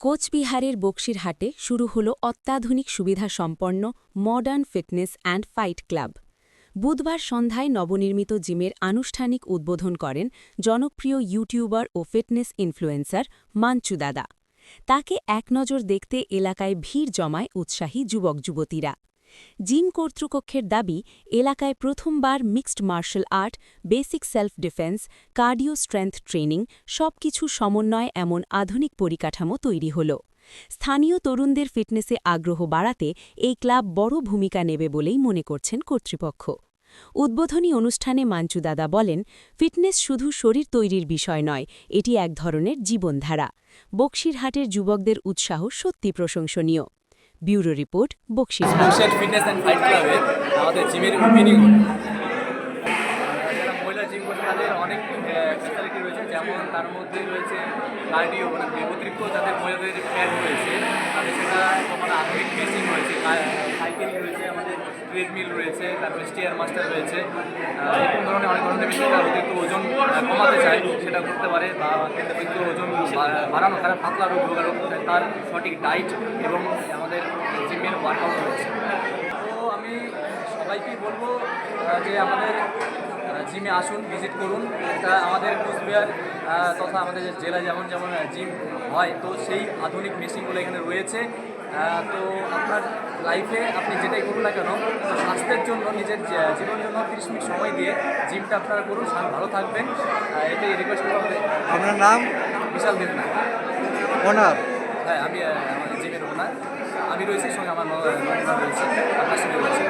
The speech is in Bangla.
কোচবিহারের বক্সিরহাটে শুরু হল অত্যাধুনিক সুবিধাসম্পন্ন modern fitness and fight club. বুধবার সন্ধ্যায় নবনির্মিত জিমের আনুষ্ঠানিক উদ্বোধন করেন জনপ্রিয় ইউটিউবার ও ফিটনেস ইনফ্লুয়েন্সার মাঞ্চু দাদা। তাকে একনজর দেখতে এলাকায় ভিড় জমায় উৎসাহী যুবক-যুবতীরা। জিম কর্তৃপক্ষের দাবি, এলাকায় প্রথমবার mixed martial art, basic self defence, cardio strength training সবকিছু সমন্বয়ে এমন আধুনিক পরিকাঠামো তৈরি হল। স্থানীয় তরুণদের ফিটনেসে আগ্রহ বাড়াতে এই ক্লাব বড় ভূমিকা নেবে বলেই মনে করছেন কর্তৃপক্ষ। উদ্বোধনী অনুষ্ঠানে মাঞ্চু দাদা বলেন, ফিটনেস শুধু শরীর তৈরির বিষয় নয়, এটি এক ধরনের জীবনধারা। বক্সিরহাটের যুবকদের উৎসাহ সত্যি প্রশংসনীয়। Bureau report, Baksirhat. Fitness and fight ক্লাবে আমাদের জিমের ওপেনিং যারা মহিলা জিম করছে তাদের অনেক ফ্যাসিলিটি রয়েছে, যেমন তার মধ্যে রয়েছে কার্ডিও, মানে অতিরিক্ত যাদের মহিলাদের ফ্যাট রয়েছে তাদের সেটা মানে আধুনিক মেশিন রয়েছে, সাইকেল রয়েছে, আমাদের ট্রেডমিল রয়েছে, তারপরে স্টিয়ার মাস্টার রয়েছে। এরকম ধরনের অনেক ধরনের মেশিন, তার অতিরিক্ত ওজন কমাতে চায় সেটা করতে পারে, বা অতিরিক্ত ওজন বাড়ানো, তারা পাতলা রোগ রোগারোগ, তার সঠিক ডায়েট এবং আমাদের জিমের ওয়ার্কআউট রয়েছে। তো আমি সবাইকেই বলবো যে আমাদের জিমে আসুন, ভিজিট করুন। এটা আমাদের কোচবিহার তথা আমাদের জেলায় যেমন যেমন জিম হয়, তো সেই আধুনিক মেশিনগুলো এখানে রয়েছে। তো আপনার লাইফে আপনি যেটাই করুন না কেন, স্বাস্থ্যের জন্য, নিজের জীবনের জন্য 30 মিনিট সময় দিয়ে জিমটা আপনারা করুন, ভালো থাকবেন, এটাই রিকোয়েস্ট করবো। আপনার নাম? বিশাল দেবনাথ। ওনার? হ্যাঁ, আমি আমাদের জিমের ওনার। আমি রয়েছি, সঙ্গে আমার রয়েছে, আপনার সঙ্গে রয়েছে।